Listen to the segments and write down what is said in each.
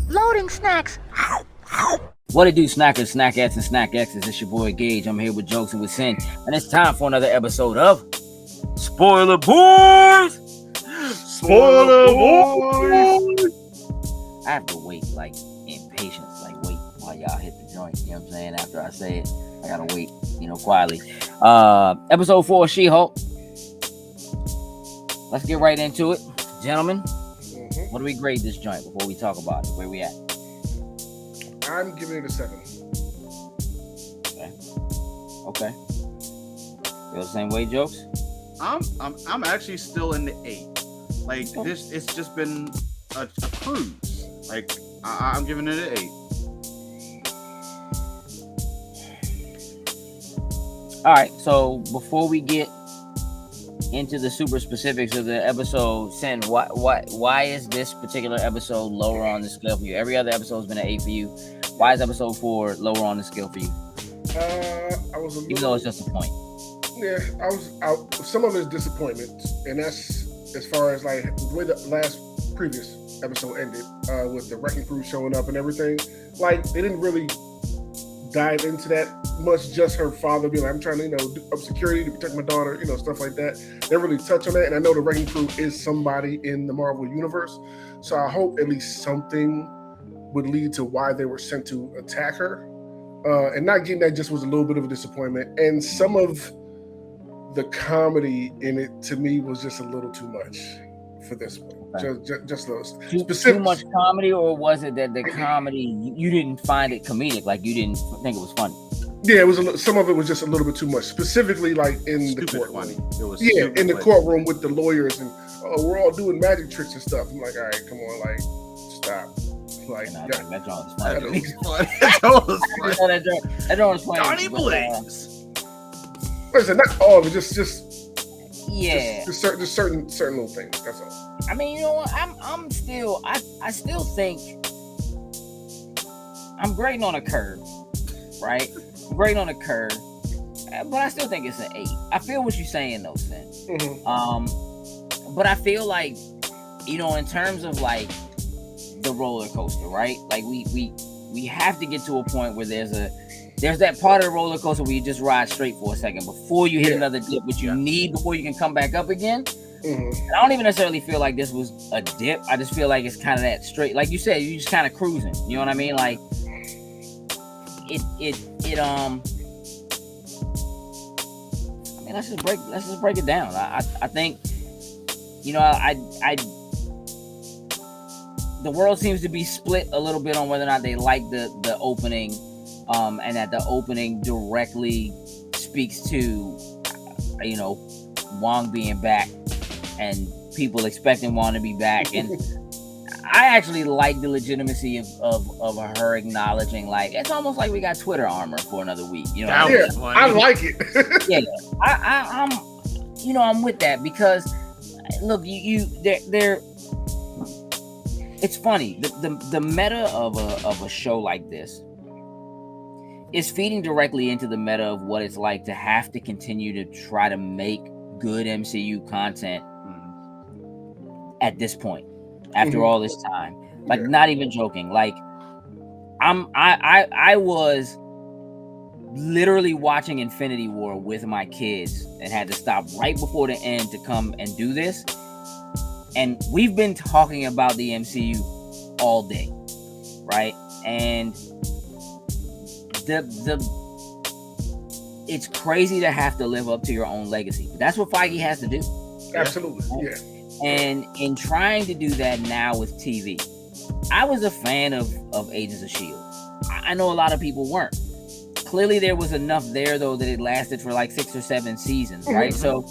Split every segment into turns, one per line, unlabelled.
Loading snacks.
What it do, snackers, snackettes, and snack X's? It's your boy Gage. I'm here with Jokes and with Sin, and it's time for another episode of Spoiler Boys.
Spoiler Boys.
I have to wait, like in patience, wait while y'all hit the joint. You know what I'm saying? After I say it, I gotta wait, quietly. Episode 4, She-Hulk. Let's get right into it, gentlemen. What do we grade this joint before we talk about it? Where we at?
I'm giving it a 7.
Okay. Feel the same way, Jokes?
I'm actually still in the 8. Like this, it's just been a cruise. Like I'm giving it an 8.
All right. So before we get into the super specifics of the episode, Sin, why is this particular episode lower on the scale for you? Every other episode has been an 8 for you. Why is episode 4 lower on the scale for you?
I was
even though it's just a point.
Yeah, I was out. Some of it is disappointment, and that's as far as like the way the previous episode ended with the wrecking crew showing up and everything. Like they didn't really dive into that much. Just her father being like, "I'm trying to, do up security to protect my daughter," stuff like that. They didn't really touch on that, and I know the wrecking crew is somebody in the Marvel universe, so I hope at least something would lead to why they were sent to attack her. And not getting that just was a little bit of a disappointment. And some of the comedy in it to me was just a little too much for this one. Okay. Just those.
Too much comedy, or was it that the comedy you didn't find it comedic? Like you didn't think it was funny?
Yeah, it was. Some of it was just a little bit too much. Specifically, like in the courtroom. In the courtroom with the lawyers and we're all doing magic tricks and stuff. I'm like, all right, come on, like stop. Like
that joint was funny. That joint was funny.
Johnny Blaze.
Listen, not all of it, just
yeah,
just certain little things. That's all.
I mean, you know what? I'm still I still think I'm grading on a curve, right? I'm grading on a curve, but I still think it's an 8. I feel what you're saying, though, Sin.
Mm-hmm.
But I feel like in terms of like the roller coaster, right? Like we have to get to a point where there's that part of the roller coaster where you just ride straight for a second before you hit another dip, which you need before you can come back up again.
Mm-hmm.
I don't even necessarily feel like this was a dip. I just feel like it's kind of that straight, like you said, you just kind of cruising. You know what I mean? Like it. I mean, let's just break it down. I think, the world seems to be split a little bit on whether or not they like the opening, and that the opening directly speaks to, Wong being back and people expecting Wong to be back. And I actually like the legitimacy of her acknowledging, like, it's almost like we got Twitter armor for another week.
I like it.
Yeah, I'm with that because, look, they're it's funny. The meta of a show like this is feeding directly into the meta of what it's like to have to continue to try to make good MCU content at this point after all this time. Like, not even joking. Like, I was literally watching Infinity War with my kids and had to stop right before the end to come and do this. And we've been talking about the MCU all day, right? And it's crazy to have to live up to your own legacy. But that's what Feige has to do.
Absolutely, yeah.
And in trying to do that now with TV, I was a fan of Agents of S.H.I.E.L.D. I know a lot of people weren't. Clearly there was enough there, though, that it lasted for like 6 or 7 seasons, right? So,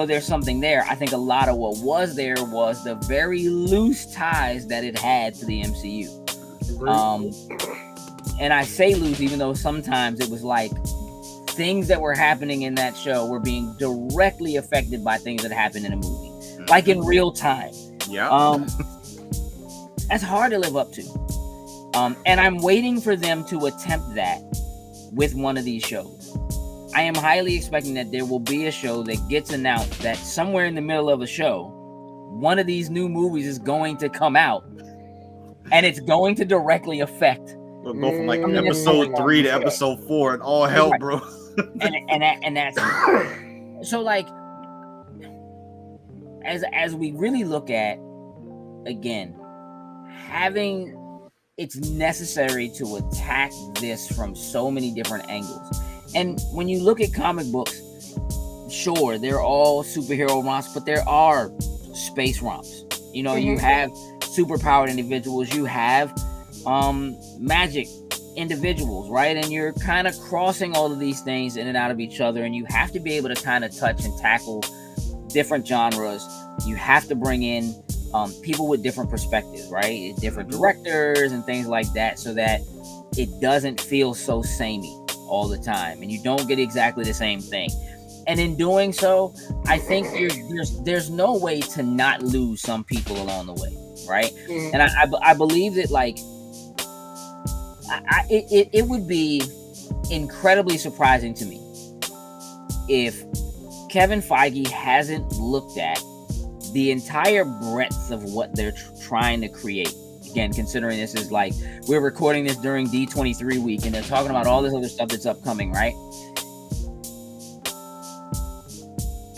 there's something there. I think a lot of what was there was the very loose ties that it had to the MCU. And I say loose, even though sometimes it was like things that were happening in that show were being directly affected by things that happened in a movie, like in real time.
Yeah.
That's hard to live up to. And I'm waiting for them to attempt that with one of these shows. I am highly expecting that there will be a show that gets announced that somewhere in the middle of a show, one of these new movies is going to come out and it's going to directly affect.
We'll go from like
I mean,
episode 3 to
yeah.
episode 4 and all hell,
Right.
bro.
and that's so like as we really look at again having it's necessary to attack this from so many different angles. And when you look at comic books, sure, they're all superhero romps, but there are space romps. You know, you have superpowered individuals, you have magic individuals, right? And you're kind of crossing all of these things in and out of each other, and you have to be able to kind of touch and tackle different genres. You have to bring in people with different perspectives, right? Different directors and things like that, so that it doesn't feel so samey all the time and you don't get exactly the same thing. And in doing so, I think there's no way to not lose some people along the way, right? And I believe that like it would be incredibly surprising to me if Kevin Feige hasn't looked at the entire breadth of what they're trying to create. Again, considering this is like, we're recording this during D23 week and they're talking about all this other stuff that's upcoming, right?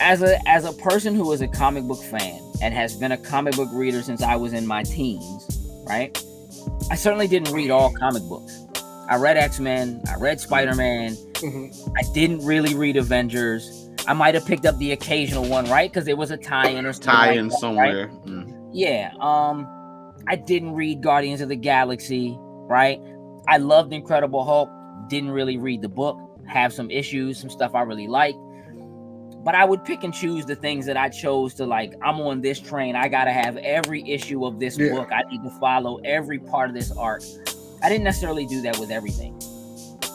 As a person who is a comic book fan and has been a comic book reader since I was in my teens, right? I certainly didn't read all comic books. I read X-Men, I read Spider-Man, I didn't really read Avengers. I might have picked up the occasional one, right? Because there was a tie-in or something
Tie-in
like that,
somewhere.
right? Yeah. I didn't read Guardians of the Galaxy, right? I loved Incredible Hulk. Didn't really read the book. Have some issues, some stuff I really liked. But I would pick and choose the things that I chose to like. I'm on this train. I got to have every issue of this book. I need to follow every part of this arc. I didn't necessarily do that with everything.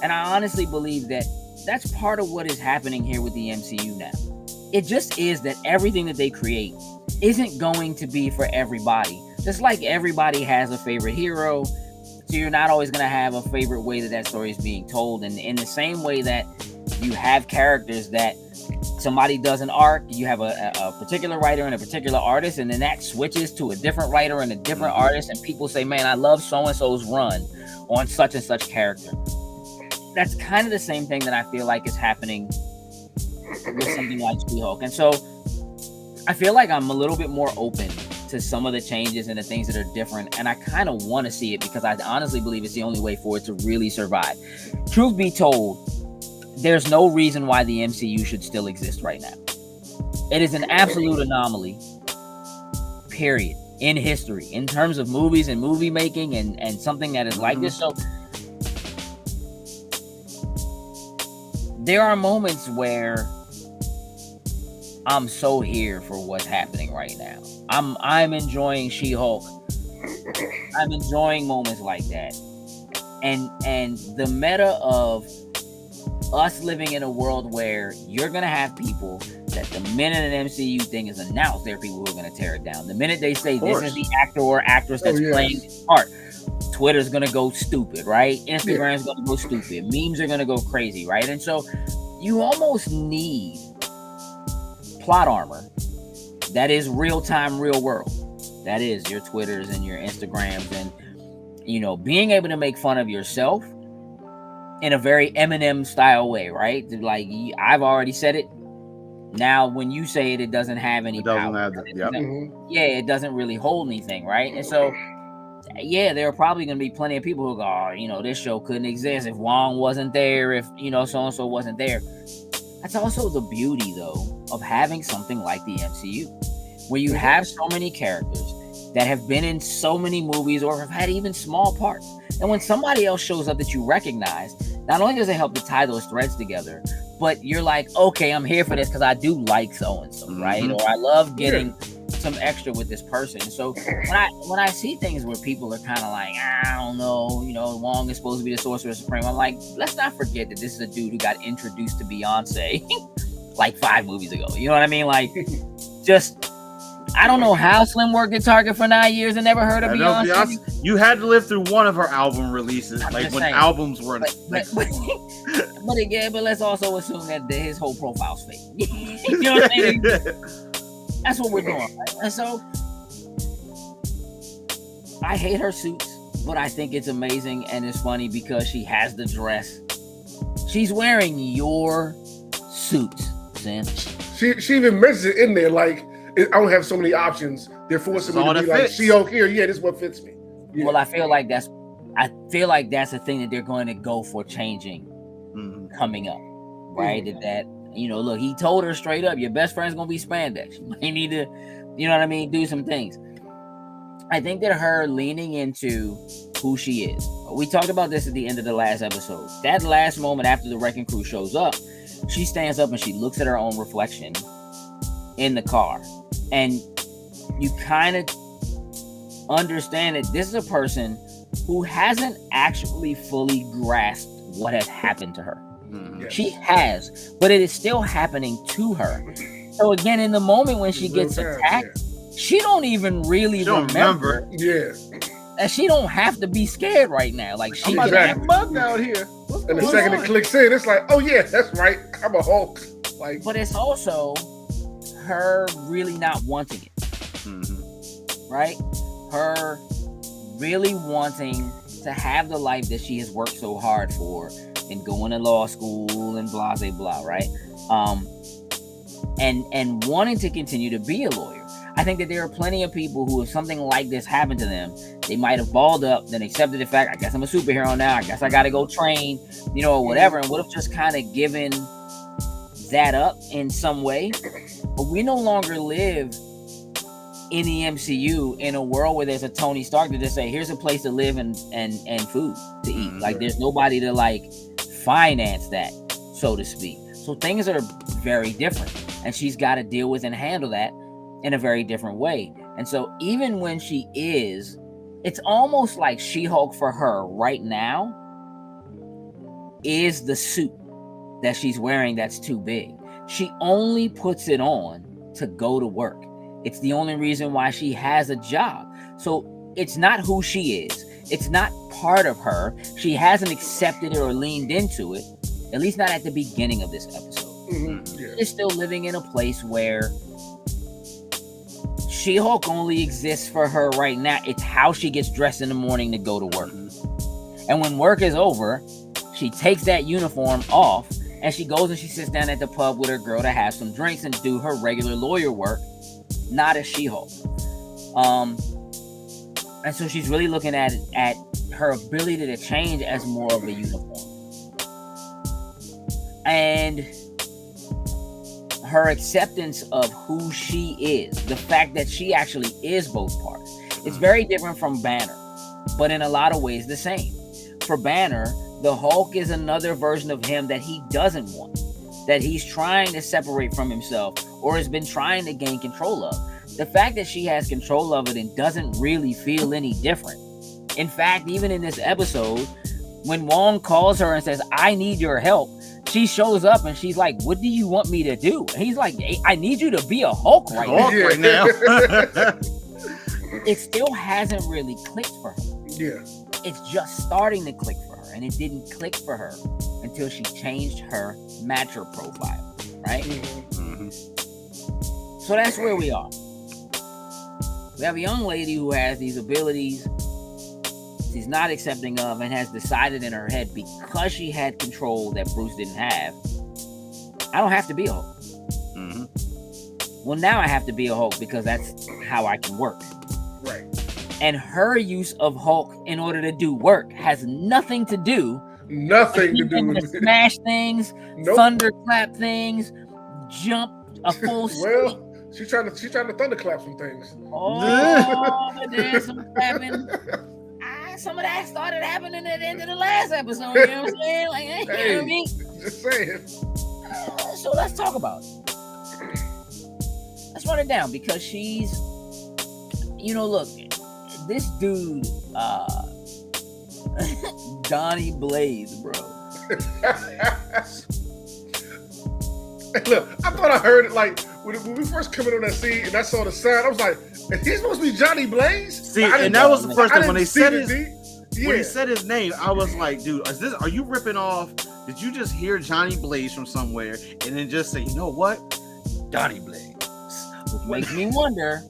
And I honestly believe that that's part of what is happening here with the MCU now. It just is that everything that they create isn't going to be for everybody. Just like everybody has a favorite hero, so you're not always going to have a favorite way that story is being told. And in the same way that you have characters that somebody does an arc, you have a particular writer and a particular artist, and then that switches to a different writer and a different artist, and people say, man, I love so-and-so's run on such and such character. That's kind of the same thing that I feel like is happening with something like She-Hulk. And so I feel like I'm a little bit more open to some of the changes and the things that are different, and I kind of want to see it because I honestly believe it's the only way for it to really survive. Truth be told, there's no reason why the MCU should still exist right now. It is an absolute anomaly, period, in history, in terms of movies and movie making and something that is like this. So there are moments where I'm so here for what's happening right now. I'm enjoying She-Hulk. I'm enjoying moments like that. And the meta of us living in a world where you're going to have people that the minute an MCU thing is announced, there are people who are going to tear it down. The minute they say this is the actor or actress that's playing this part, Twitter's going to go stupid, right? Instagram's going to go stupid. Memes are going to go crazy, right? And so you almost need plot armor that is real-time, real world. That is your Twitters and your Instagrams and, you know, being able to make fun of yourself in a very Eminem style way, right? Like, I've already said it. Now, when you say it, it doesn't have any power. Yeah, it doesn't really hold anything, right? And so, yeah, there are probably going to be plenty of people who go, oh, you know, this show couldn't exist if Wong wasn't there, if, you know, so-and-so wasn't there. That's also the beauty, though, of having something like the MCU, where you have so many characters that have been in so many movies or have had even small parts. And when somebody else shows up that you recognize, not only does it help to tie those threads together, but you're like, okay, I'm here for this because I do like so-and-so, right? Or I love getting some extra with this person. So when I see things where people are kind of like, I don't know, you know, Wong is supposed to be the Sorcerer Supreme, I'm like, let's not forget that this is a dude who got introduced to Beyonce like 5 movies ago. You know what I mean? Like, just, I don't know how Slim worked at Target for 9 years and never heard of Beyonce.
You had to live through one of her album releases, like when saying, albums were.
But let's also assume that his whole profile's fake. You know what I mean? That's what we're doing, right? And so I hate her suits. But I think it's amazing and it's funny because she has the dress. She's wearing your suits, Sam.
She even mentions it in there, like, I don't have so many options. They're forcing me to be like, She-Hulk here. Yeah, this is what fits me. Yeah.
Well, I feel like that's a thing that they're going to go for changing coming up, right? That look, he told her straight up, your best friend's gonna be spandex. You might need to, you know what I mean, do some things. I think that her leaning into who she is. We talked about this at the end of the last episode. That last moment after the Wrecking Crew shows up, she stands up and she looks at her own reflection in the car, and you kind of understand that this is a person who hasn't actually fully grasped what has happened to her.
Yes.
She has, but it is still happening to her. So again, in the moment when she gets attacked, she don't even really remember.
Yeah.
And she don't have to be scared right now. Like, she
I'm
Exactly.
bugged out here.
And the second it clicks in, it's like, oh yeah, that's right. I'm a Hulk. Like,
but it's also her really not wanting it. Right? Her really wanting to have the life that she has worked so hard for and going to law school and blah, blah, blah, right? And wanting to continue to be a lawyer. I think that there are plenty of people who, if something like this happened to them, they might have balled up, then accepted the fact, I guess I'm a superhero now, I guess I got to go train, or whatever, and would have just kind of given that up in some way. But we no longer live in the MCU in a world where there's a Tony Stark to just say, here's a place to live and food to eat. Like, there's nobody to finance that, so to speak. So things are very different, and she's got to deal with and handle that in a very different way. And so even when she is, it's almost like She-Hulk for her right now is the suit that she's wearing that's too big. She only puts it on to go to work. It's the only reason why she has a job. So it's not who she is. It's not part of her. She hasn't accepted it or leaned into it, at least not at the beginning of this episode.
Yeah.
She's still living in a place where She-Hulk only exists for her right now. It's how she gets dressed in the morning to go to work. And when work is over, she takes that uniform off and she goes and she sits down at the pub with her girl to have some drinks and do her regular lawyer work, not as She-Hulk. And so she's really looking at her ability to change as more of a uniform. And her acceptance of who she is, the fact that she actually is both parts. It's very different from Banner, but in a lot of ways the same. For Banner, the Hulk is another version of him that he doesn't want, that he's trying to separate from himself or has been trying to gain control of. The fact that she has control of it and doesn't really feel any different. In fact, even in this episode, when Wong calls her and says, I need your help, she shows up and she's like, what do you want me to do? And he's like, hey, I need you to be a Hulk right now. It still hasn't really clicked for her.
Yeah.
It's just starting to click for her. And it didn't click for her until she changed her matcher profile, right? So that's where we are. We have a young lady who has these abilities she's not accepting of and has decided in her head, because she had control that Bruce didn't have, I don't have to be a Hulk. Well, now I have to be a Hulk because that's how I can work.
Right.
And her use of Hulk in order to do work has nothing to do with smash things, thunderclap things, jump a full speed.
Well, she's trying to thunderclap some things.
Oh, there's some clapping. Some of that started happening at the end of the last episode. You know what I'm saying? Like, you know what I mean?
Just saying.
So let's talk about it. Let's run it down, because she's, look, this dude, Donnie Blaze, bro.
Look, I thought I heard it like when we first come in on that scene and I saw the sign, I was like, is he supposed to be Johnny Blaze?
See, and that was the first time when he said
his
name, I was like, dude, are you ripping off? Did you just hear Johnny Blaze from somewhere and then just say, you know what? Johnny Blaze.
Which makes me wonder,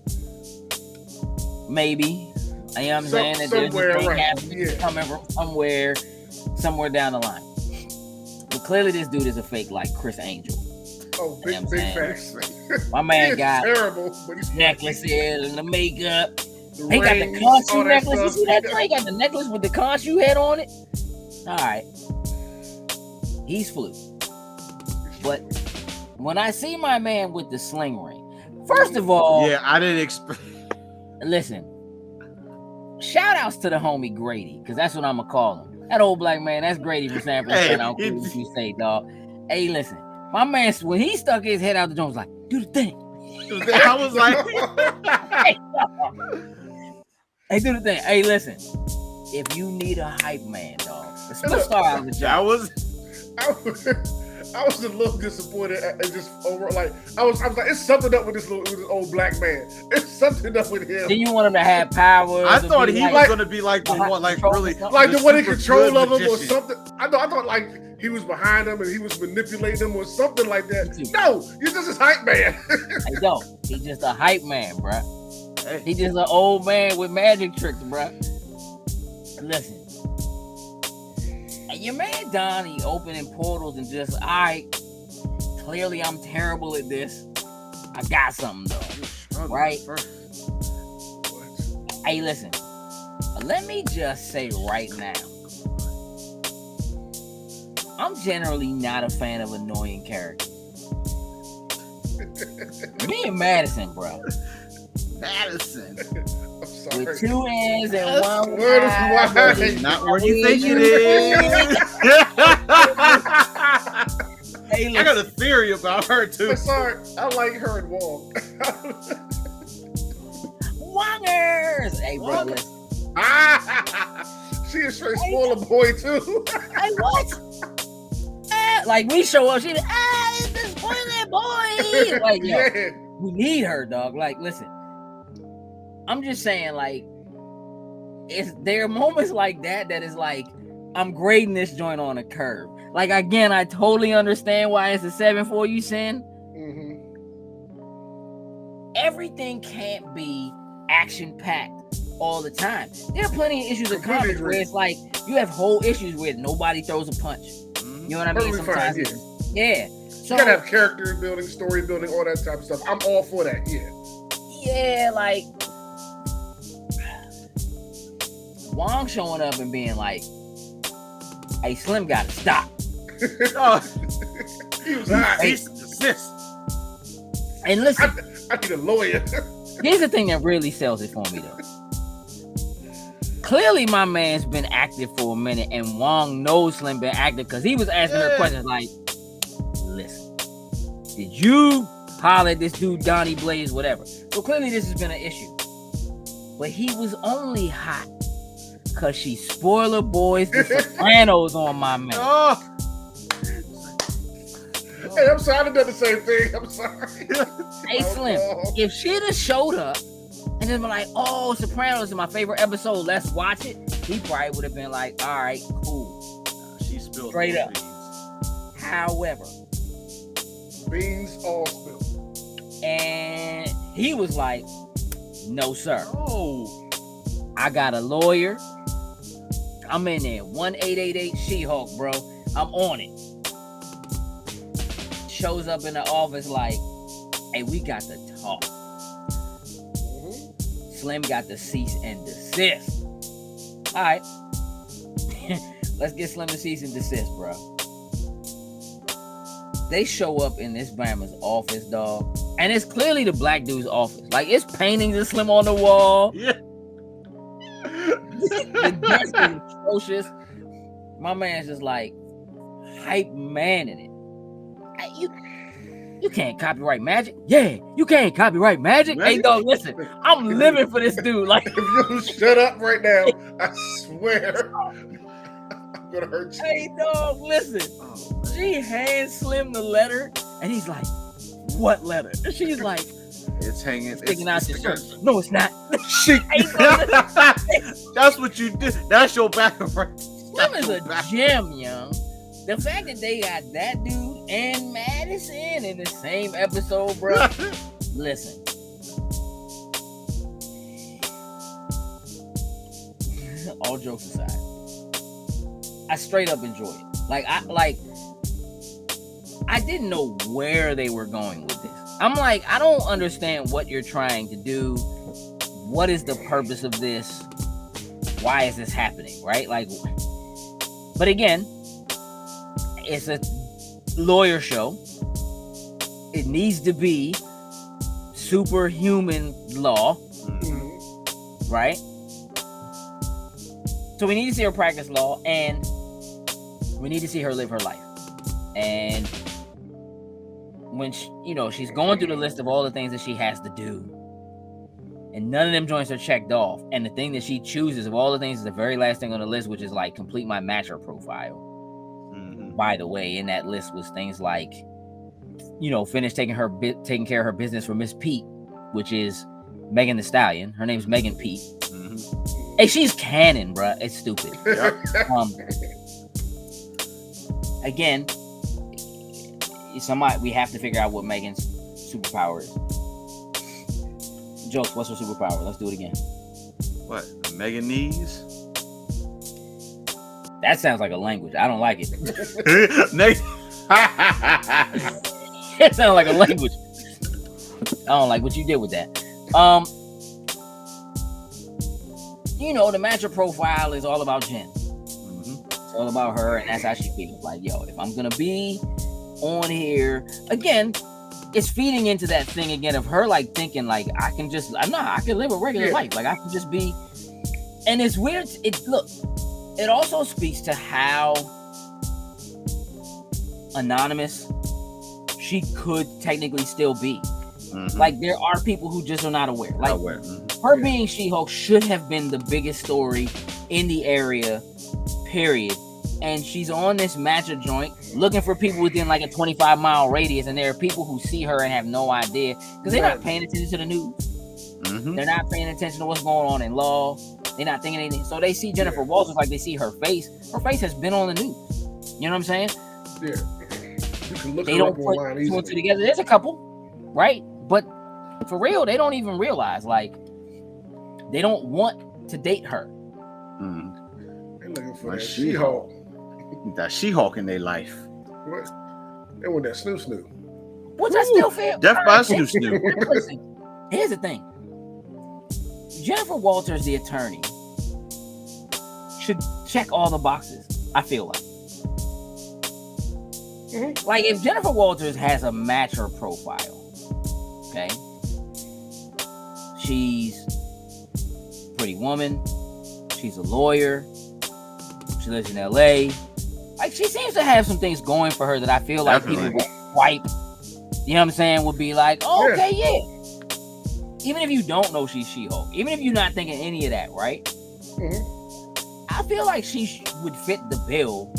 maybe, You know what I'm saying? That there's
Somewhere
a thing
around,
happening
yeah.
coming from somewhere down the line. But clearly, this dude is a fake, like Chris Angel.
Oh,
You know what
big
I'm
facts.
My man
He's
got
terrible, but he's
necklaces and the makeup.
the
He got the
rings,
conch
all
shoe
that
necklace. You
stuff.
see that? He got the necklace with the conch shoe head on it. All right, he's flu. But when I see my man with the sling ring, first of all,
Yeah, I didn't expect.
listen. Shout outs to the homie Grady, because that's what I'm gonna call him. That old black man, that's Grady from San Francisco. I don't care what you say, dog. Hey, listen, my man, when he stuck his head out the door, was like, do the thing.
I was like,
Hey, do the thing. Hey, listen, if you need a hype man, dog, let's start out with
that
y'all.
was.
I was a little disappointed at just over. Like I was like, it's something up with this old black man. It's something up with him.
Then you want him to have power.
I
to
thought
be
he
like,
was gonna be like the one, like really,
Like the one in
super
control
good
of him or
magician.
something. I thought like he was behind him and he was manipulating him or something like that.
Me too.
No, you're just his hype man.
Hey, yo, he just a hype man, bruh.
Hey,
He just an old man with magic tricks, bruh. Listen. And your man Donnie opening portals and just, all right, clearly I'm terrible at this. I got something though. Right? Hey, listen. Let me just say right now, I'm generally not a fan of annoying characters. Me and Madison, bro.
Madison.
I'm sorry.
With 2 N's and
That's
one
word of
Y.
why.
It's not where you think it is.
Hey,
I got a
listen.
theory about her too.
I'm sorry. I like her and Wong.
Wongers. Hey, bro,
Wongers.
listen.
She a straight spoiler boy too.
Hey, what? Like, we show up, she's like, it's the spoiler boy. Like, yo,
Yeah.
we need her, dog. Like, listen. I'm just saying, like, there are moments like that is like, I'm grading this joint on a curve. Like, again, I totally understand why it's a 7 for you, Sin.
Mhm.
Everything can't be action-packed all the time. There are plenty of issues of
Completely
comics where
agree.
it's like, you have whole issues where nobody throws a punch. You know what I mean?
Perfectly fine,
Sometimes, yeah. So,
You gotta have character building, story building, all that type of stuff. I'm all for that. Yeah.
yeah, like, Wong showing up and being like, hey, Slim gotta stop.
Oh,
He was hot.
cease and desist.
And listen,
I need a lawyer.
here's the thing that really sells it for me, though. Clearly, my man's been active for a minute, and Wong knows Slim been active because he was asking her
Yeah.
questions like, listen, did you holler at this dude, Donnie Blaze, whatever? So clearly, this has been an issue. But he was only hot because she spoiler boys the Sopranos on my man.
Oh,
Hey, I'm sorry. I've done the same thing. I'm sorry.
Hey, Slim, if she'd have showed up and then been like, oh, Sopranos is my favorite episode, let's watch it, he probably would have been like, all right, cool.
she spilled
Straight
those
up.
beans.
However,
Beans all spilled.
and he was like, no, sir.
Oh,
I got a lawyer. I'm in there. 1888 She-Hulk, bro. I'm on it. Shows up in the office like, hey, we got to talk.
Mhm.
Slim got to cease and desist. All right. Let's get Slim to cease and desist, bro. They show up in this Bama's office, dog. And it's clearly the black dude's office. Like, it's paintings of Slim on the wall.
yeah.
The desk is atrocious. My man's just like hype man in it. Hey, you can't copyright magic. Yeah, you can't copyright magic. Hey,
Magic?
dog, listen, I'm living for this dude. Like,
If you shut up right now, I swear I'm gonna hurt you.
hey, dog, listen.
Oh,
She hands Slim the letter, and he's like, "What letter?" And she's like,
it's hanging.
sticking out your
sticking-
shirt. No, it's not.
She,
Hey, dog, listen.
That's what you did. That's your back right.
Slim is a gem, young. The fact that they got that dude and Madison in the same episode, bro. Listen. all jokes aside, I straight up enjoy it. I didn't know where they were going with this. I'm like, I don't understand what you're trying to do. What is the purpose of this? Why is this happening? Right? Like, but again, it's a lawyer show. It needs to be superhuman law, right? So we need to see her practice law, and we need to see her live her life. And when she's going through the list of all the things that she has to do, and none of them joints are checked off, and the thing that she chooses of all the things is the very last thing on the list, which is like complete my matcher profile. By the way, in that list was things like, finish taking care of her business for Miss Pete, which is Megan Thee Stallion. Her name's Megan Pete. Hey, she's canon, bruh. It's stupid. Again, we have to figure out what Megan's superpower is. Jokes, what's her superpower? Let's do it again.
What? Megan knees?
That sounds like a language. I don't like it. It sounds like a language. I don't like what you did with that. The matcher profile is all about Jen. It's all about her, and that's how she feels. Like, yo, if I'm gonna be on here again, it's feeding into that thing again of her like thinking like I can live a regular life. Like I can just be, and it's weird. It also speaks to how anonymous she could technically still be. Like there are people who just are not aware. Like her being She-Hulk should have been the biggest story in the area, period. And she's on this matcher joint looking for people within like a 25-mile radius, and there are people who see her and have no idea because they're not paying attention to the news. They're not paying attention to what's going on in law. They're not thinking anything. So they see Jennifer Walters like they see her face. Her face has been on the news. You know what I'm saying?
Yeah. You can look
they don't put two and two together. There's a couple, right? But for real, they don't even realize, like, they don't want to date her.
They're looking for that She-Hulk.
That She-Hulk in their life.
What? They want that Snoop.
Which I still feel.
Death by Snoop.
Listen, here's the thing. Jennifer Walters, the attorney, should check all the boxes, I feel like. Like, if Jennifer Walters has a matcher profile, okay? She's a pretty woman. She's a lawyer. She lives in LA. Like, she seems to have some things going for her that I feel like people would swipe. You know what I'm saying? Would be like, oh, okay, yeah. Even if you don't know she's She-Hulk, even if you're not thinking any of that, right? I feel like she would fit the bill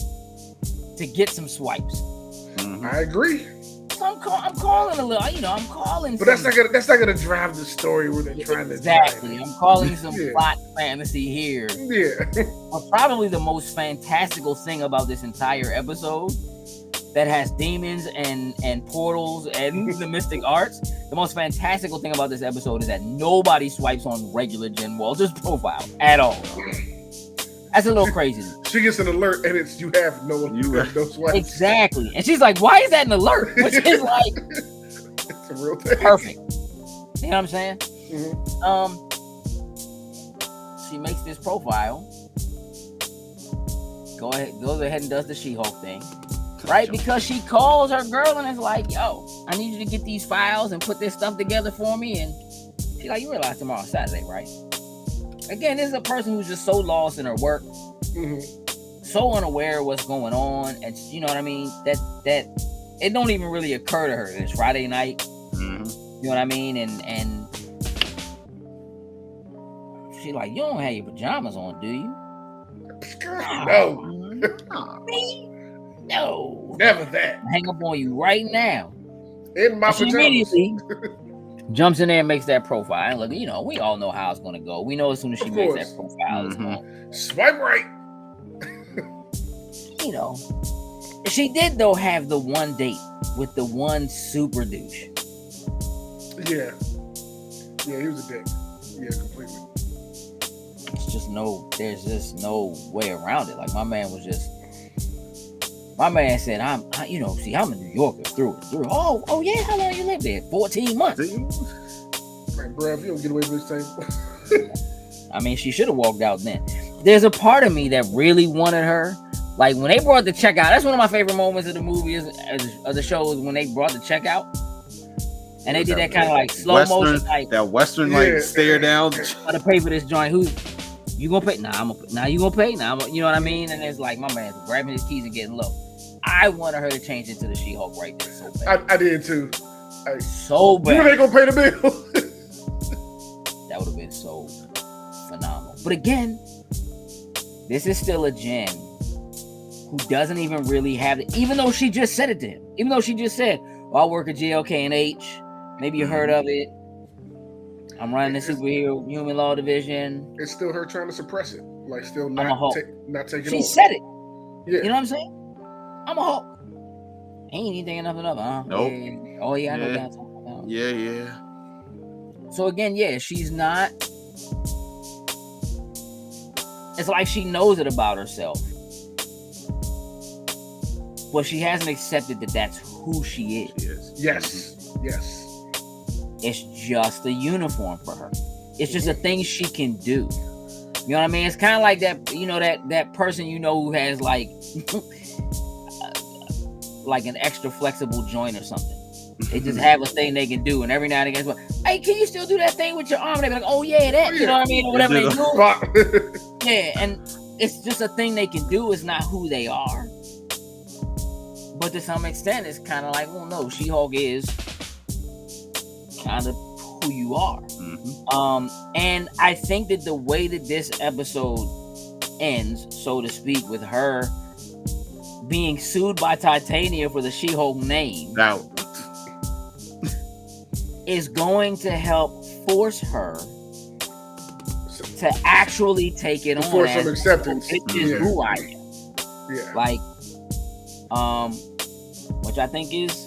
to get some swipes.
I agree.
So I'm calling a little, I'm calling.
But that's not gonna drive the story where they're trying to.
Exactly. I'm calling some plot fantasy here.
Yeah.
But probably the most fantastical thing about this entire episode that has demons and portals and the mystic arts. The most fantastical thing about this episode is that nobody swipes on regular Jen Walters' profile at all. That's a little crazy.
She gets an alert and it's you have no swipes.
Exactly. And she's like, why is that an alert? Which is like
it's a real thing.
Perfect. You know what I'm saying? She makes this profile. Goes ahead and does the She-Hulk thing. Right? Because she calls her girl and is like, yo, I need you to get these files and put this stuff together for me. And she's like, you realize tomorrow's Saturday, right? Again, this is a person who's just so lost in her work, so unaware of what's going on, and you know what I mean? That it don't even really occur to her. It's Friday night. You know what I mean? And she's like, you don't have your pajamas on, do you?
No.
No.
Never that.
I'll hang up on you right now.
In my pajamas.
Immediately jumps in there and makes that profile. And look, we all know how it's going to go. We know as soon as she makes that profile, it's going.
Swipe right.
She did, though, have the one date with the one super douche.
Yeah. Yeah, he was a dick. Yeah, completely.
there's just no way around it. Like my man said, I'm a New Yorker through and through. Oh yeah, how long you lived there? 14 months.
Like, bro, if you don't get away with this thing.
I mean, she should have walked out then. There's a part of me that really wanted her. Like when they brought the checkout, that's one of my favorite moments of the movie of the show is when they brought the checkout. And they did that kind of like slow motion, like
that Western like stare down.
I'm gonna pay for this joint. Who you gonna pay? Nah, you gonna pay? Nah, you know what I mean? And it's like my man grabbing his keys and getting low. I wanted her to change into the She-Hulk right there so bad.
I did too.
So bad.
You know they gonna pay the bill.
That would have been so phenomenal. But again, this is still a Jen who doesn't even really have it, even though she just said it to him. Even though she just said, I work at GLK&H. Maybe you heard of it. I'm running the superhero human law division.
It's still her trying to suppress it. Like still not taking it.
She said it. Yeah. You know what I'm saying? I'm a Hulk. Ain't even thinking nothing of it, huh?
Nope.
Yeah. Oh yeah, I know that.
Yeah.
So again, yeah, she's not. It's like she knows it about herself, but she hasn't accepted that that's who she is.
Yes.
It's just a uniform for her. It's just a thing she can do. You know what I mean? It's kind of like that, you know, that person you know who has like an extra flexible joint or something. They just have a thing they can do, and every now and again, hey, can you still do that thing with your arm? And they be like, oh yeah, that. You know what I mean? Or whatever they do. Yeah, and it's just a thing they can do. It's not who they are. But to some extent, it's kind of like, well, no, She-Hulk is kind of who you are. Mm-hmm. And I think that the way that this episode ends, so to speak, with her being sued by Titania for the She-Hulk name, is going to help force her to actually take it on.
Force some acceptance.
It is who I am.
Yeah.
Like, which I think is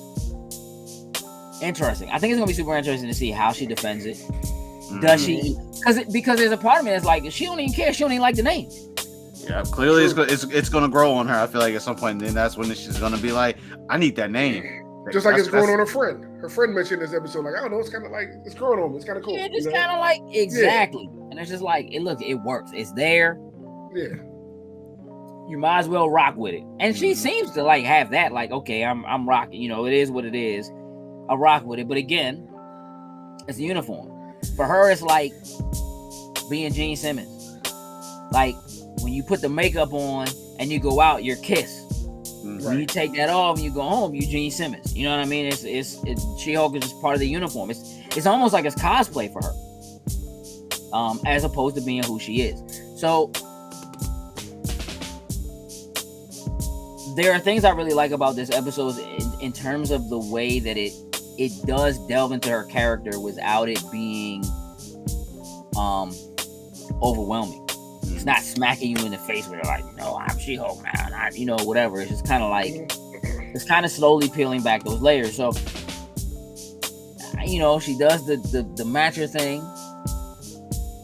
interesting. I think it's gonna be super interesting to see how she defends it. Does she? Because there's a part of me that's like, she don't even care. She don't even like the name.
Yeah, clearly it's gonna grow on her. I feel like at some point, then that's when she's gonna be like, I need that name.
Just like it's growing on her friend. Her friend mentioned this episode, like, I don't know, it's kind of like, it's growing on me. It's kind of cool.
Yeah, just kind of like, exactly. Yeah. And it's just like, it works. It's there.
Yeah.
You might as well rock with it. And she seems to like have that, like, okay, I'm rocking. You know, it is what it is. I rock with it. But again, it's a uniform. For her, it's like being Gene Simmons. Like, when you put the makeup on and you go out, you're Kiss. When you take that off and you go home, you Gene Simmons. You know what I mean? It's She-Hulk is just part of the uniform. It's almost like it's cosplay for her, as opposed to being who she is. So there are things I really like about this episode in terms of the way that it does delve into her character without it being overwhelming. It's not smacking you in the face where you're like, no, I'm She-Hulk now, whatever. It's just kind of like, it's kind of slowly peeling back those layers. So, she does the matcher thing.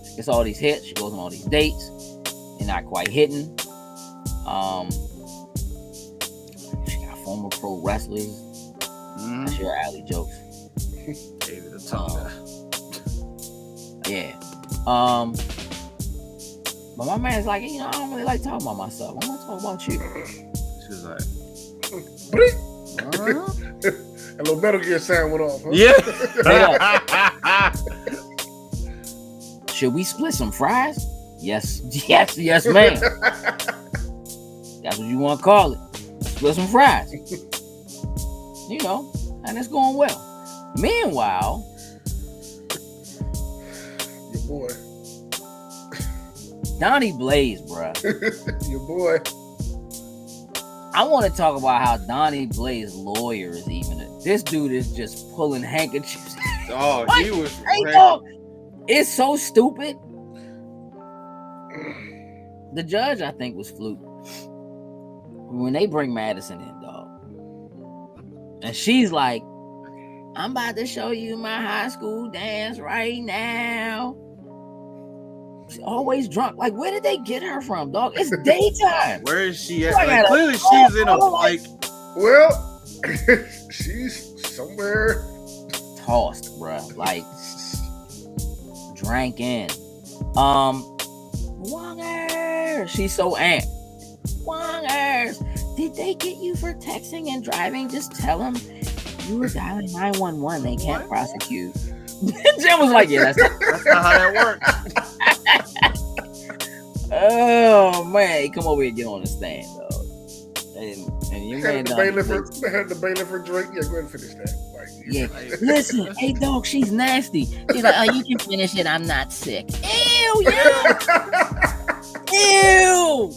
She gets all these hits. She goes on all these dates. They're not quite hitting. She got former pro wrestlers. That's your alley jokes.
David the Tonga.
Yeah. But my man's like, I don't really like talking about myself. I want to talk about you.
She's like,
a little Metal Gear sound went off. Huh?
Yeah. Should we split some fries? Yes, ma'am. That's what you want to call it. Split some fries. And it's going well. Meanwhile,
your boy.
Donnie Blaze, bruh.
Your boy.
I want to talk about how Donnie Blaze lawyer is even. This dude is just pulling handkerchiefs.
Oh, he was.
It's so stupid. The judge, I think, was Fluke. When they bring Madison in, dog, and she's like, I'm about to show you my high school dance right now. She's always drunk. Like, where did they get her from, dog? It's daytime.
Where is she at?
I
Like,
gotta-
clearly, she's in a like.
Well, she's somewhere.
Tossed, bro. Like, drinking. Wongers. She's so amped. Wongers. Did they get you for texting and driving? Just tell them you were dialing 911. They can't prosecute. Jim was like, yeah,
That's not how that works.
oh man, come over here and get on the stand, dog. And your man
Had the bailiff for drink. Yeah, go ahead and finish that. Like,
yeah. Listen, hey dog, she's nasty. She's like, oh, you can finish it. I'm not sick. Ew, yeah. Ew.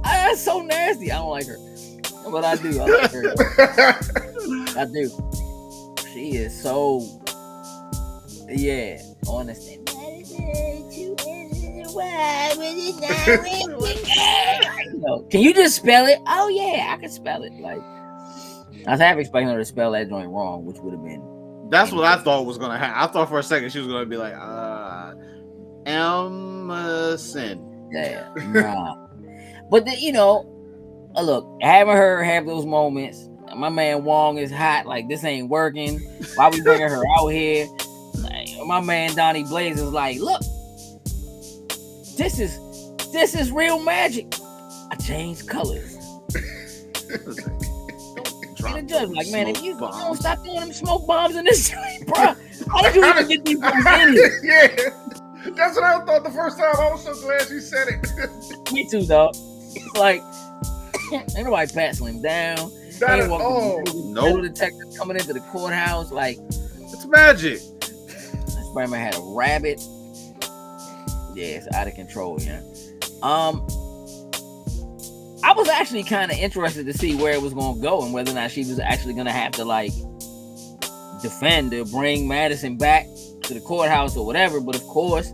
That's so nasty. I don't like her, but I do. I like her. I do. She is so, yeah, on the stand. Can you just spell it? Oh yeah, I can spell it. Like, I was half expecting her to spell that joint wrong, which would have been.
That's what I thought was gonna happen. I thought for a second she was gonna be like, Emerson.
Yeah, nah. But look, having her have those moments. My man Wong is hot. Like, this ain't working. Why we bringing her out here? Like, my man Donnie Blaze is like, look, this is real magic. I changed colors. And the judge like, man, if you don't stop doing them smoke bombs in this joint, bro, how did you even get these bombs in here?
Yeah, that's what I thought the first time. I was so glad she said it.
Me too, dog. It's like, ain't nobody passing him down.
Not
Ain't
at
walking
all.
through the
Nope.
metal detector coming into the courthouse. Like,
It's magic.
this man had a rabbit. Yeah, it's out of control, yeah. I was actually kind of interested to see where it was going to go and whether or not she was actually going to have to, like, defend or bring Madison back to the courthouse or whatever. But of course,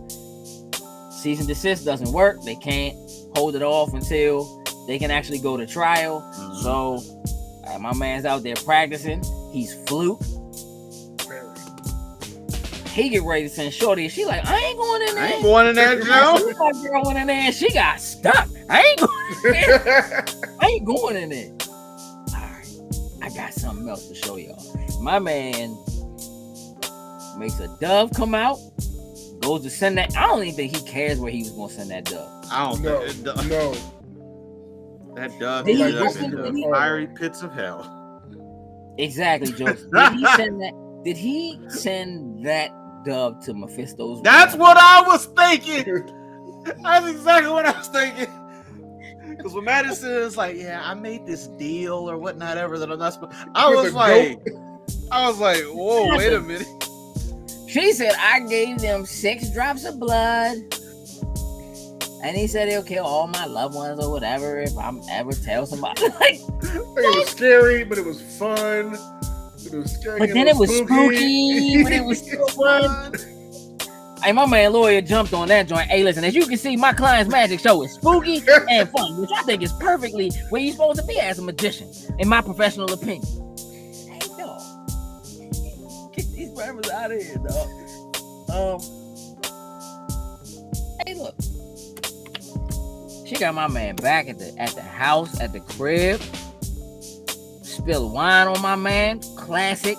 cease and desist doesn't work. They can't hold it off until they can actually go to trial. So my man's out there practicing. He's Fluke. He get ready to send Shorty. She like, I ain't going in there.
I ain't going in there, Joe.
My girl went in there and she got stuck. I ain't going in there. I ain't going in there. All right, I got something else to show y'all. My man makes a dove come out, goes to send that. I don't even think he cares where he was going to send that dove.
I don't
No,
know.
no.
That dove
Did he
ended up
listen
in
to
the
me?
fiery pits of hell.
Exactly, Joseph. Did he send that? Did he send that dove to Mephisto's?
That's what I was thinking. That's exactly what I was thinking. Because when Madison is like, yeah, I made this deal or whatnot ever that I'm not supposed. I was like, whoa, wait a minute.
She said, I gave them 6 drops of blood. And he said he'll kill all my loved ones or whatever if I'm ever tell somebody. Like,
It was scary, but it was fun. It was scary.
but then it was spooky, but it was still fun. Hey, my man lawyer jumped on that joint. Hey, listen, as you can see, my client's magic show is spooky and fun, which I think is perfectly where you're supposed to be as a magician, in my professional opinion. Hey, dog. Get these rappers out of here, dog. Hey, look. She got my man back at the house, at the crib. Spill wine on my man. Classic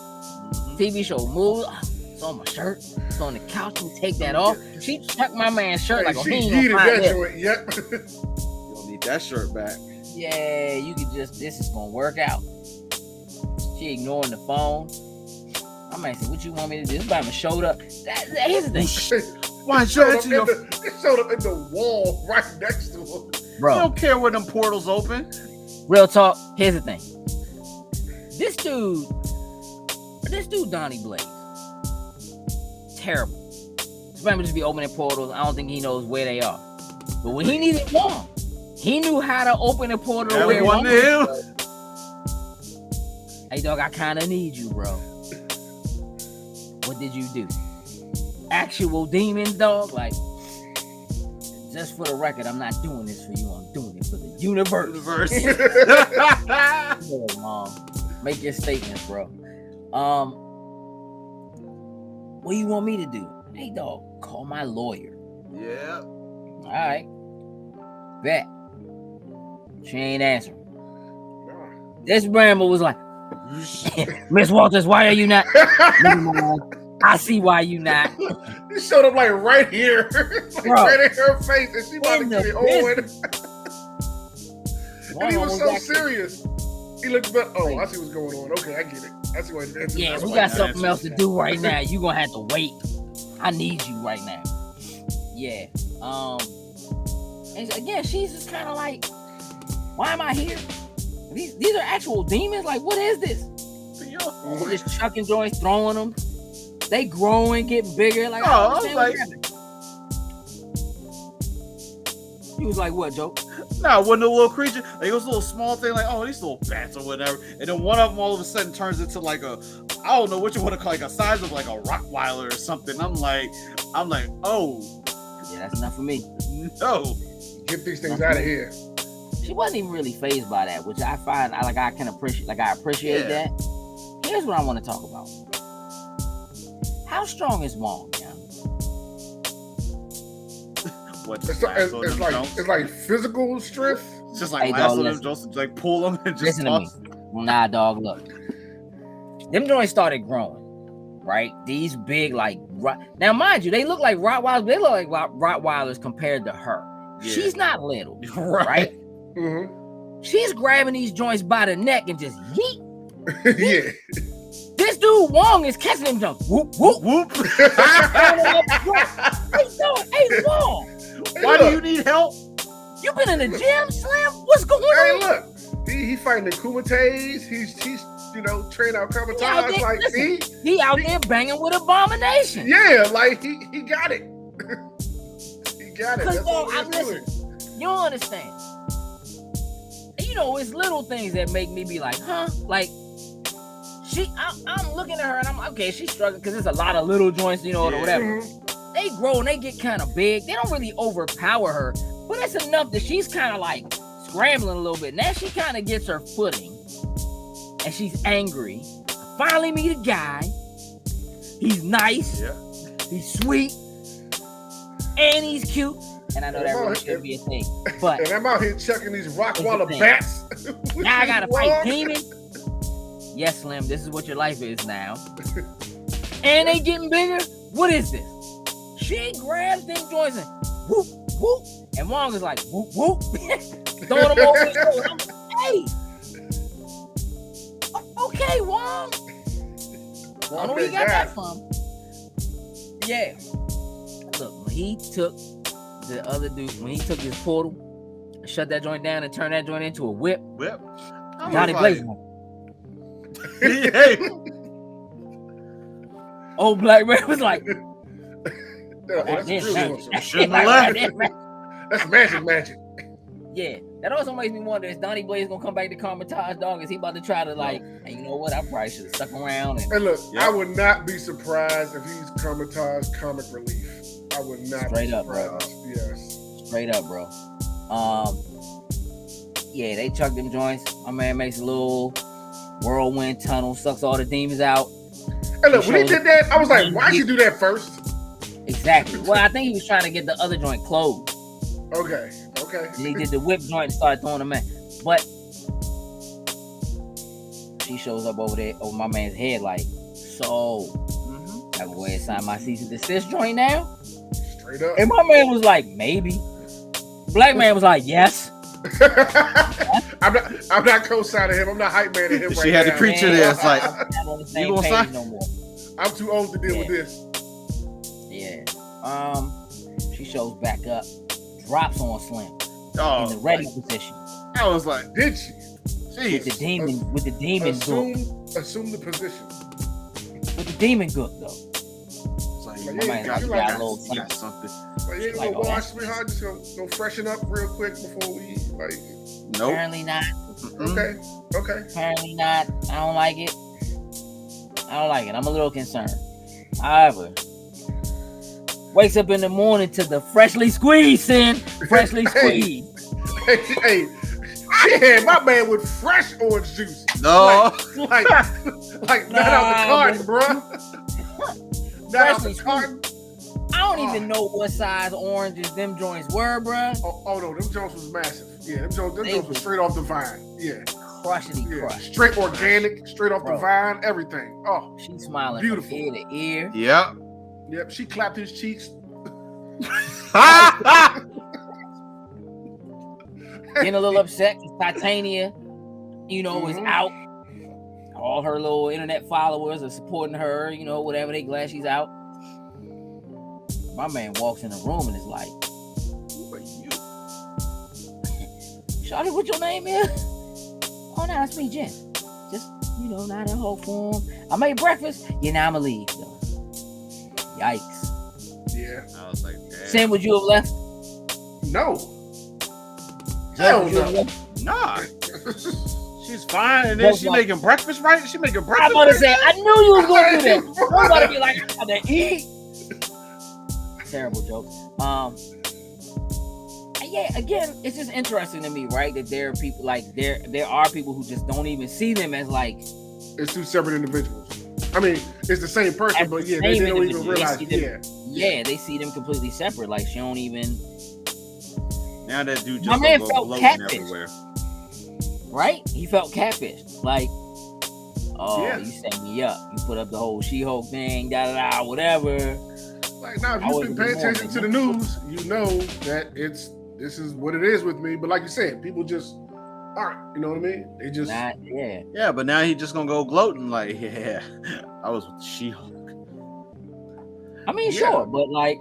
TV show move. It's on my shirt. It's on the couch. We take that off. She tucked my man's shirt like a
she
ain't
heated
gonna find
that
it.
joint. Yep.
You don't need that shirt back.
Yeah, you could just, this is gonna work out. She ignoring the phone. My man said, what you want me to do? This Bible showed up. Here's the thing.
Why
It showed up
you
it showed up in the wall right next to him.
Bro,
don't care when them portals open.
real talk, here's the thing. This dude, Donnie Blaze, terrible. This man would just be opening portals. I don't think he knows where they are. But when he needed one, he knew how to open a portal
Yeah,
where
one
one
to him.
Hey, dog, I kind of need you, bro. What did you do? Actual demons, dog? Like, just for the record, I'm not doing this for you. I'm doing it for the universe. Come on, Mom. Make your statements, bro. What do you want me to do? Hey, dog, call my lawyer.
Yeah.
All right. Bet. She ain't answering.
Nah.
This Bramble was like, Miss Walters, why are you not? Never mind. I see why you not.
He showed up like right here, like
Bro.
right in her face, and she about to
In
get
the
it on.
One
And he was
almost
so
got
serious. He looked back. Oh, I see what's going on. Okay, I get it. I see what it is.
Yeah,
That's
we
why
got
he-
something else to do right now. You gonna have to wait. I need you right now. Yeah. And again, she's just kind of like, why am I here? These are actual demons. Like, what is this?
Mhm.
Just chucking joints, throwing them. They growing, getting bigger. Like, I
Oh,
don't
I was
understand what's
like-
happening. He was like, what, Joe?
Nah, when the little creature, like it was a little small thing, like, oh, these little bats or whatever. And then one of them all of a sudden turns into like a, I don't know what you want to call, like a size of like a Rottweiler or something. I'm like, oh,
Yeah, that's enough for me.
no.
Get these things out of here.
She wasn't even really phased by that, which I find I can appreciate. Like, I appreciate
Yeah.
that. Here's what I want to talk about. How strong is Wong, yeah?
What,
It's,
just lasso
it's
them
like
Jones?
it's like physical strength.
It's just like
Hey,
lasso
dog,
them
listen.
Jones, like pull them and just
Listen to me.
toss.
Nah, dog, look. Them joints started growing, right? These big, like, now mind you, they look like Rottweilers, but they look like Rottweilers compared to her.
Yeah.
She's not little,
Right.
right?
Mm-hmm.
She's grabbing these joints by the neck and just yeet.
Yeah.
This dude Wong is catching them jumps. Whoop, whoop.
Whoop.
Hey, Wong,
Why do you need help?
you been in the gym, Slim? What's going
Hey,
on?
look. He fighting the Kumites. He's trained out
Yeah,
Kamatas.
they-
Like
listen. He out there banging with Abomination.
yeah, like he got it. He got it.
Because,
That's
dog,
what
I listen. You don't understand. And you know, it's little things that make me be like, huh? Like, I'm looking at her and I'm like, okay, she's struggling because there's a lot of little joints, you know, or
Yeah.
whatever.
Mhm.
They grow and they get kind of big. They don't really overpower her, but it's enough that she's kind of like scrambling a little bit. Now she kind of gets her footing and she's angry. Finally meet a guy. He's nice.
Yeah.
He's sweet. And he's cute. And I know that really should be a thing. But
And I'm out here chucking these Rockwaller
thing.
bats.
now I gotta fight
Wong.
demons. Yes, Slim, this is what your life is now. And they getting bigger. What is this? She grabs them joints and whoop, whoop. And Wong is like, whoop, whoop. Throwing them over his shoulder. I'm like, hey. Okay, Wong. I don't know where you got that from. Yeah. Look, when he took the other dude, when he took his portal, shut that joint down and turned that joint into a whip,
Whip.
Johnny Blaze.
Hey.
Old Black Man was like,
That's real.
Shouldn't have left.
That's magic.
Yeah, that also makes me wonder: is Donnie Blaze gonna come back to Carmitage, dog? Is he about to try to like, hey, you know what? I probably should have stuck around and
And look,
Yep.
I would not be surprised if he's Comatage comic relief. I would not
Straight
be
up, bro.
surprised. Yes.
straight up, bro. Yeah, they chuck them joints. My man makes a little whirlwind tunnel, sucks all the demons out.
And look, when he did that, I was like, why'd you do that first?
Exactly. Well, I think he was trying to get the other joint closed.
Okay.
And he did the whip joint and started throwing them in. But she shows up over there, over my man's head, like, so I can go ahead and sign my cease and desist joint now?
Straight up.
And my man was like, maybe. Black man was like, yes.
I'm not co-signing him. I'm not hype man him right
She had
now.
the creature there. It's like,
I'm not on the same
gonna
page
sign?
no more.
I'm too old to deal with this.
Yeah. She shows back up, drops on Slim in the
oh,
ready position
I was like,
Did she
with the
jeez.
demon book,
assume the position?
with the demon book though.
It's like,
Like,
you
yeah,
got,
you
you
like
got,
a little
you got something.
Like, you ain't
Like,
gonna
oh,
wash,
that's-
sweetheart. Just go freshen up real quick before we like.
Nope.
Apparently not.
Okay.
Apparently not. I don't like it. I'm a little concerned. However, wakes up in the morning to the freshly squeezed freshly
Hey.
squeezed.
Hey, she had my man with fresh orange juice.
No.
Like not out the
Nah,
carton, bruh. Not out
Freshly
the carton.
don't even know what size oranges them joints were, bruh.
Oh no, them joints was massive. Yeah, them joints was straight off the vine. Yeah.
Crushity crushed.
Straight organic, straight off the vine, everything. Oh,
she's smiling
beautiful
from ear to ear.
Yep. She clapped his cheeks.
Getting a little upset because Titania, was out. All her little internet followers are supporting her, whatever. They glad she's out. My man walks in the room and is like, "Who are you?" Shawty, what your name is? Oh, no, it's me, Jen. Just, not in whole form. I made breakfast. Yeah, now I'ma leave, though. Yikes.
Yeah.
I was like, damn.
Sam, would you have left?
No.
Hell no.
Nah. She's fine, and then she making breakfast, right? She making breakfast.
I'm gonna say, I knew you was gonna do that. I'm about to be like, I gotta eat. Terrible joke. Yeah, again, it's just interesting to me, right? That there are people there are people who just don't even see them as like
it's two separate individuals. I mean, it's the same person, but yeah, they don't even realize.
Yeah, they see them completely separate. Like she don't even.
Now that dude just
my man felt catfished
everywhere.
Right? He felt catfished. Like, you set me up. You put up the whole She-Hulk thing, whatever.
Like now, if you've been paying attention to the news, you know that this is what it is with me. But like you said, people just aren't. You know what I mean? They just
yeah. But now he just gonna go gloating like, yeah, I was with She-Hulk.
I mean, sure, but like,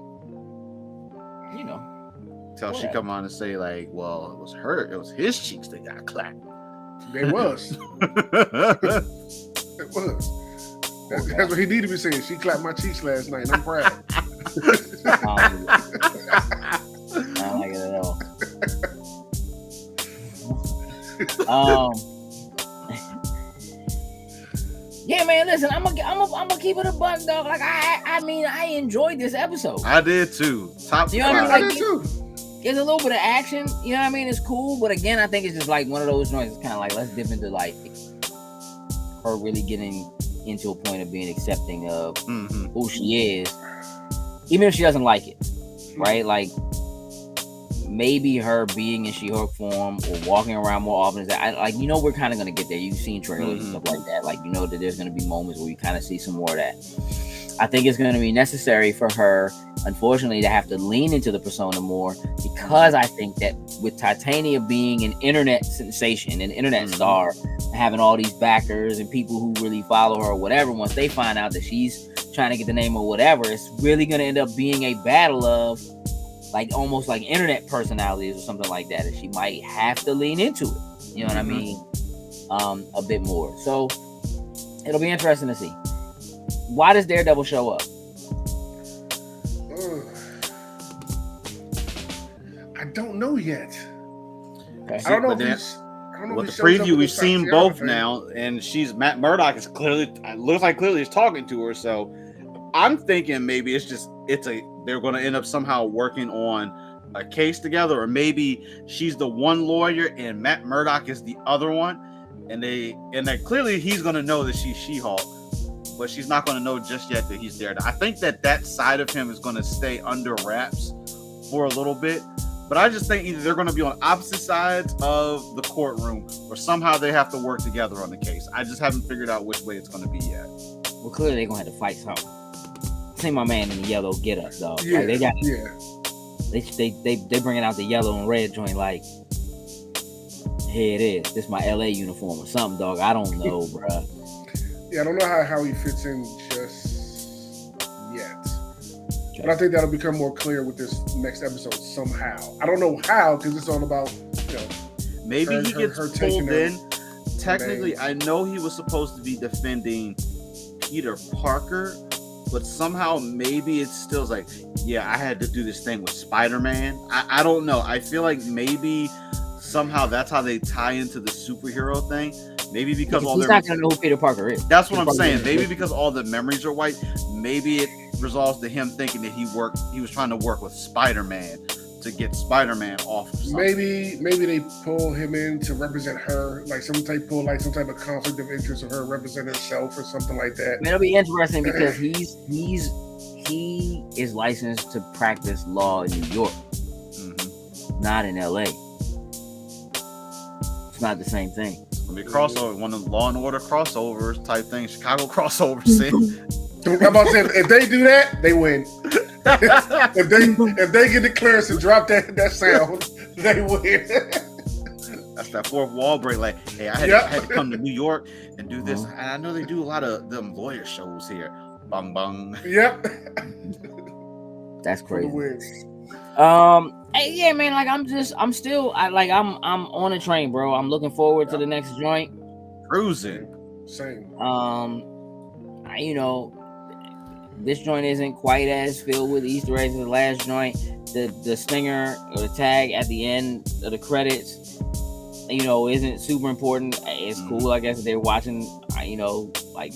Till she come on and say like, well, it was his cheeks that got clapped.
It was. It was. That's what he needed to be saying. She clapped my cheeks last night, and I'm proud.
I don't like it at all. Yeah, man. Listen, I'm gonna keep it a buck, dog. Like I enjoyed this episode.
I did too. Top.
You know what I mean?
I did too.
There's a little bit of action, you know what I mean? It's cool, but again, I think it's just like one of those joints. It's kind of like let's dip into like her really getting into a point of being accepting of who she is, even if she doesn't like it, right? Like maybe her being in She-Hulk form or walking around more often is that we're kind of gonna get there. You've seen trailers and stuff like that, like that there's gonna be moments where you kind of see some more of that. I think it's going to be necessary for her, unfortunately, to have to lean into the persona more because I think that with Titania being an internet sensation, an internet star, having all these backers and people who really follow her or whatever, once they find out that she's trying to get the name or whatever, it's really going to end up being a battle of like almost like internet personalities or something like that. And she might have to lean into it. You know what I mean? A bit more. So it'll be interesting to see. Why does Daredevil show up?
I don't know yet.
Okay.
I don't know.
With the preview, we've seen both now, and Matt Murdock is clearly is talking to her. So I'm thinking maybe they're going to end up somehow working on a case together, or maybe she's the one lawyer and Matt Murdock is the other one, and that clearly he's going to know that she's She-Hulk. But she's not going to know just yet that he's there. I think that side of him is going to stay under wraps for a little bit. But I just think either they're going to be on opposite sides of the courtroom or somehow they have to work together on the case. I just haven't figured out which way it's going to be yet.
Well, clearly they're going to have to fight something. See my man in the yellow get up, dog.
Yeah,
like they bringing out the yellow and red joint like, here it is. This is my LA uniform or something, dog. I don't know, bruh.
Yeah, I don't know how he fits in just yet. Okay. But I think that'll become more clear with this next episode somehow. I don't know how, because it's all about,
maybe he gets pulled in. Technically, I know he was supposed to be defending Peter Parker, but somehow maybe it's still like, yeah, I had to do this thing with Spider-Man. I don't know. I feel like maybe somehow that's how they tie into the superhero thing. Maybe because
he's not gonna know who Peter Parker is.
That's what I'm saying. Maybe because all the memories are white. Maybe it resolves to him thinking that he was trying to work with Spider-Man to get Spider-Man off of something.
Maybe they pull him in to represent her, like some type of conflict of interest of her represent herself or something like that.
It'll be interesting because he's he is licensed to practice law in New York, not in LA. It's not the same thing.
It's gonna be a crossover, one of the Law and Order crossovers type thing, Chicago crossovers. See?
I'm about to say, if they do that, they win. if they get the clearance to drop that sound, they win.
That's that fourth wall break. Like, hey, I had to come to New York and do this. And I know they do a lot of them lawyer shows here. Bang bang.
Yep.
That's crazy.
Hey,
yeah, man. Like I'm on a train, bro. I'm looking forward to the next joint.
Cruising.
Same.
This joint isn't quite as filled with Easter eggs as the last joint. The stinger or the tag at the end of the credits, isn't super important. It's cool, I guess, if they're watching. Like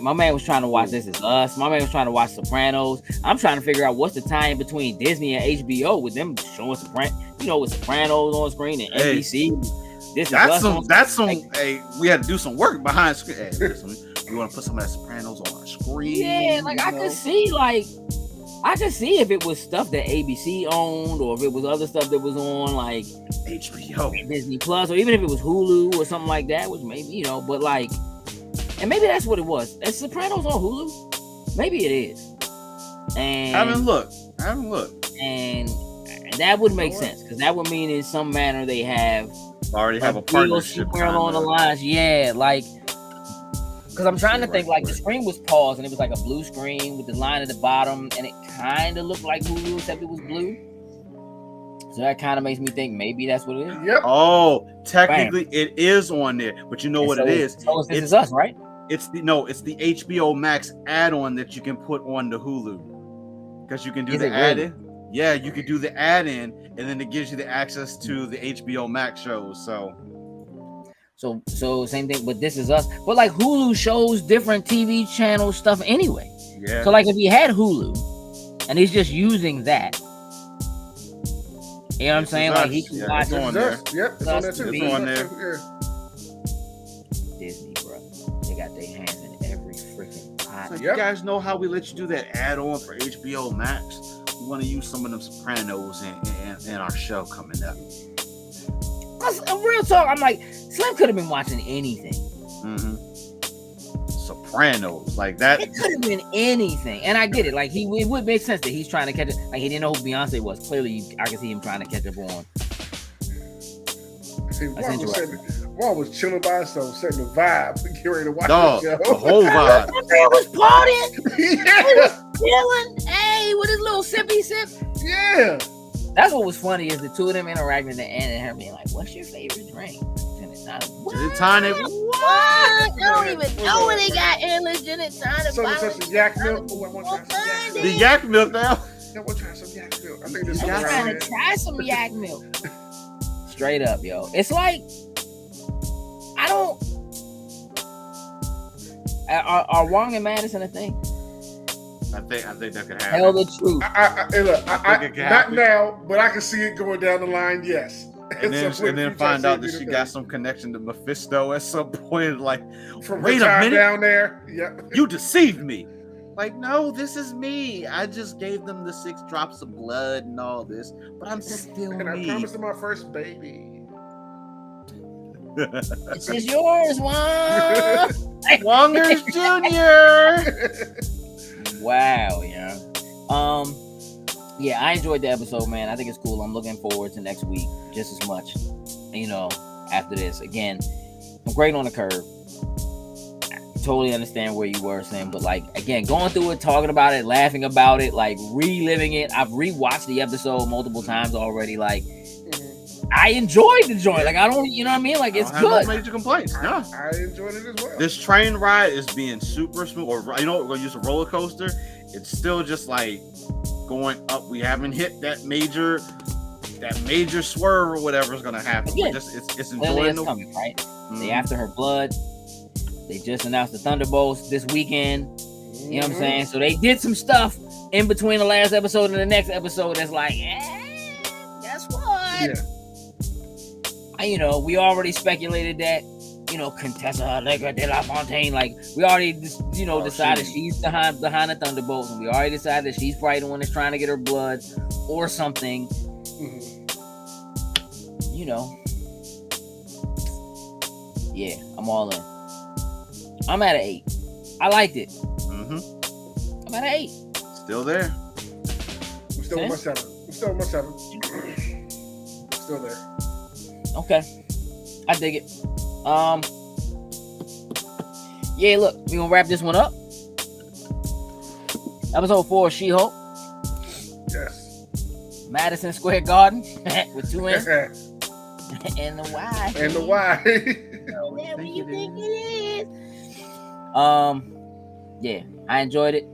my man was trying to watch This Is Us. My man was trying to watch Sopranos. I'm trying to figure out what's the tie-in between Disney and HBO with them showing with Sopranos on screen and NBC. That's some. Hey, we had to do some work behind screen. Hey, listen, we want to put some of that Sopranos on our screen. Yeah, like I could see if it was stuff that ABC owned, or if it was other stuff that was on like HBO, Disney Plus, or even if it was Hulu or something like that, which maybe but like, and maybe that's what it was. Is Sopranos on Hulu? Maybe it is. And I haven't looked. And that would make sense, because that would mean in some manner they already have a partnership on the lines. Yeah, like. Because I'm trying to think, like, the screen was paused and it was like a blue screen with the line at the bottom, and it kind of looked like Hulu except it was blue. So that kind of makes me think maybe that's what it is.
Yep.
Oh, technically it is on there, but you know what it is?
So This Is Us, right?
It's the HBO Max add-on that you can put on the Hulu, because you can do the add-in. Yeah, you can do the add-in, and then it gives you the access to the HBO Max shows.
So same thing, but This Is Us. But like Hulu shows different TV channel stuff anyway.
Yeah.
So like if he had Hulu and he's just using that, you know what I'm saying? Like he can watch
on there. Yep, it's on there too.
It's on there.
Disney, bro. They got their hands in every freaking pot.
So you guys know how we let you do that add-on for HBO Max? We want to use some of them Sopranos in our show coming up.
Real talk, I'm like, Slim could have been watching anything.
Sopranos, like that.
It could have been anything, and I get it. Like it would make sense that he's trying to catch it. Like he didn't know who Beyonce was. Clearly, I can see him trying to catch up on.
See, Juan was chilling by himself, setting the vibe, getting ready to watch
the show. The whole vibe.
That man was partying. Yeah. He was chilling. Hey, with his little sippy sip.
Yeah.
That's what was funny, is the two of them interacting at the end and her being like, "What's your favorite drink?" Gin and tonic. What?
Gin and tonic.
What? I don't even know what they got in the gin and tonic.
So the yak milk. Oh, I want to try some yak milk.
The yak milk now.
I want to try some yak milk. I think this is
trying to try some yak milk. Straight up, yo. It's like Are Wong and Madison a thing?
I think that could happen.
Tell the truth.
Not now, but I can see it going down the line. Yes.
And then find out that she got some connection to Mephisto at some point. Like,
from
wait a minute,
down there. Yep.
You deceived me. Like, no, this is me. I just gave them the 6 drops of blood and all this, but I'm still
and
me.
I promised them my first baby.
This is yours, Wong.
Wongers Jr.
Wow, yeah. Yeah, I enjoyed the episode, man. I think it's cool. I'm looking forward to next week just as much. After this, again, I'm great on the curve. I totally understand where you were saying, but like, again, going through it, talking about it, laughing about it, like reliving it. I've rewatched the episode multiple times already. Like, I enjoyed the joint. Like, I don't, you know what I mean? Like, it's good.
No major complaints. No,
I enjoyed it as well.
This train ride is being super smooth. Or we're gonna use a roller coaster. It's still just like going up. We haven't hit that major swerve or whatever is gonna happen.
Yeah.
It's enjoyable.
Coming, right? They after her blood. They just announced the Thunderbolts this weekend. You know what I'm saying? So they did some stuff in between the last episode and the next episode that's like, guess what?
Yeah.
We already speculated that Contessa de la Fontaine. Like, we already, decided she's behind the Thunderbolts, and we already decided that she's probably the one that's trying to get her blood or something. Yeah, I'm all in. I'm at an 8. I liked it. I'm at an 8.
Still there.
I'm still with my 7. Still there.
Okay. I dig it. Yeah, look, we're gonna wrap this one up. Episode 4 of She-Hulk.
Yes.
Madison Square Garden with 2 N's. And the Y. Whatever you think it is. Yeah, I enjoyed it.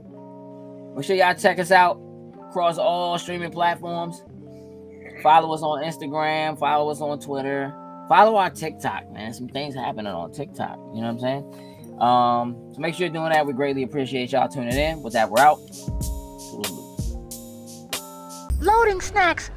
Make sure y'all check us out across all streaming platforms. Follow us on Instagram. Follow us on Twitter. Follow our TikTok, man. Some things happening on TikTok. You know what I'm saying? So make sure you're doing that. We greatly appreciate y'all tuning in. With that, we're out.
Loading snacks.